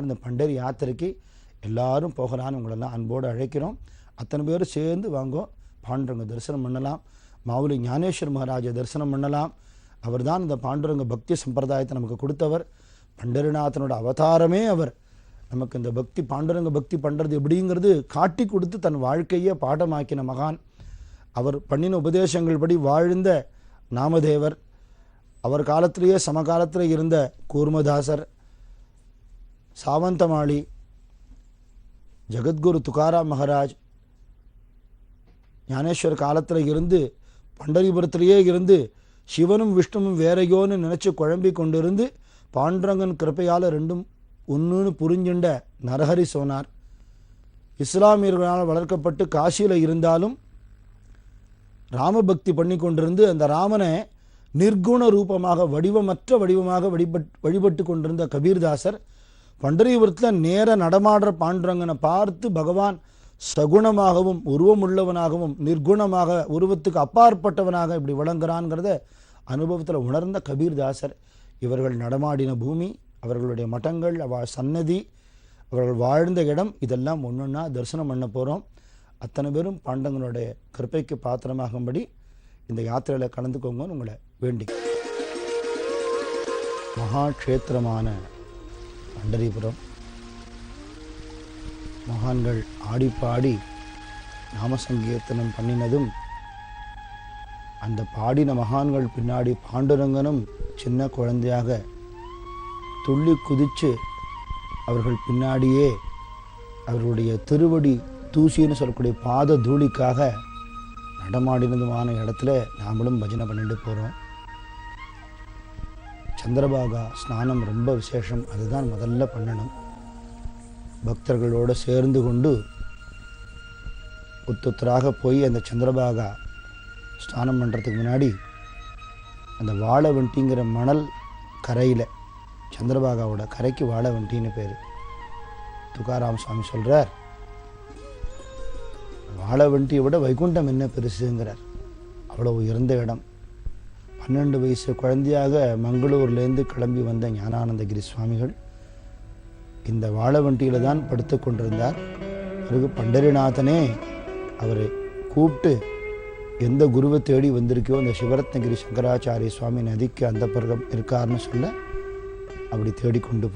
இந்த பண்டரி யாத்திரைக்கு எல்லாரும் போகலான்னு உங்களெல்லாம் அன்போடு அழைக்கிறோம். அத்தனை பேரும் சேர்ந்து வாங்கோ, பாண்டுரங்க தரிசனம் பண்ணலாம். மாவுலி ஞானேஸ்வர் மகாராஜை தரிசனம் பண்ணலாம். அவர் தான் இந்த பாண்டுரங்க பக்தி சம்பிரதாயத்தை நமக்கு கொடுத்தவர். பண்டரிநாதனோட அவதாரமே அவர். நமக்கு இந்த பக்தி பாண்டுரங்க பக்தி பண்ணுறது எப்படிங்கிறது காட்டி கொடுத்து தன் வாழ்க்கையை பாடமாக்கின மகான். அவர் பண்ணின உபதேசங்கள் படி வாழ்ந்த நாமதேவர், அவர் காலத்திலேயே சமகாலத்தில் இருந்த கூர்மதாசர், சாவந்தமாளி, ஜகத்குரு துகாராம் மகாராஜ், ஞானேஸ்வர் காலத்தில் இருந்து பண்டரிபுரத்திலேயே இருந்து சிவனும் விஷ்ணுவும் வேறையோன்னு நினச்சி குழம்பி கொண்டிருந்து பாண்டுரங்கன் கிருப்பையால் ரெண்டும் ஒன்றுன்னு புரிஞ்சுண்ட நரஹரி சோனார். இஸ்லாமியர்களால் வளர்க்கப்பட்டு காசியில் இருந்தாலும் ராமபக்தி பண்ணி கொண்டிருந்து அந்த ராமனை நிர்குண ரூபமாக வடிவமாக வழிபட்டு கொண்டிருந்த கபீர்தாசர் பண்டரிபுரத்தில் நேர நடமாடுற பாண்டுரங்கனை பார்த்து பகவான் சகுணமாகவும் உருவமுள்ளவனாகவும் நிர்குணமாக உருவத்துக்கு அப்பாற்பட்டவனாக இப்படி விளங்குறான்ங்கிறத அனுபவத்தில் உணர்ந்த கபீர்தாசர். இவர்கள் நடமாடின பூமி, அவர்களுடைய மட்டங்கள், சன்னதி, அவர்கள் வாழ்ந்த இடம், இதெல்லாம் ஒன்றொன்னா தரிசனம் பண்ண போகிறோம். அத்தனை பேரும் பாண்டவனுடைய கிருப்பைக்கு பாத்திரமாகும்படி இந்த யாத்திரையில் கலந்துக்கோங்கன்னு உங்களை வேண்டி. மகாக்ஷேத்திரமான பண்டரிபுரம், மகான்கள் ஆடிப்பாடி நாமசங்கீர்த்தனம் பண்ணினதும் அந்த பாடின மகான்கள் பின்னாடி பாண்டுரங்கனும் சின்ன குழந்தையாக துள்ளி குதித்து அவர்கள் பின்னாடியே அவர்களுடைய திருவடி தூசின்னு சொல்லக்கூடிய பாத தூளிக்காக நடமாடினதுமான இடத்துல நாமளும் பஜனை பண்ணிட்டு போகிறோம். சந்திரபாகா ஸ்நானம் ரொம்ப விசேஷம், அதுதான் முதல்ல பண்ணணும். பக்தர்களோடு சேர்ந்து கொண்டு ஒத்துத்தராக போய் அந்த சந்திரபாகா ஸ்நானம் பண்ணுறதுக்கு முன்னாடி அந்த வாழவண்டிங்கிற மணல் கரையில், சந்திரபாகாவோட கரைக்கு வாழவண்டின்னு பேர். துகாராம் சுவாமி சொல்கிறார், வாழவண்டியை விட வைகுண்டம் என்ன பெருசுங்கிறார். அவ்வளோ உயர்ந்த இடம். 12 வயசு குழந்தையாக மங்களூர்லேருந்து கிளம்பி வந்த ஞானானந்தகிரி சுவாமிகள் இந்த வாழவண்டியில் தான் படுத்து கொண்டிருந்தார். பிறகு பண்டரிநாதனே அவரை கூப்பிட்டு, எந்த குருவை தேடி வந்திருக்கோ அந்த சிவரத்னகிரி சங்கராச்சாரிய சுவாமி நதிக்கு அந்த பருகம் இருக்காருன்னு சொல்ல அப்படி தேடிக்கொண்டு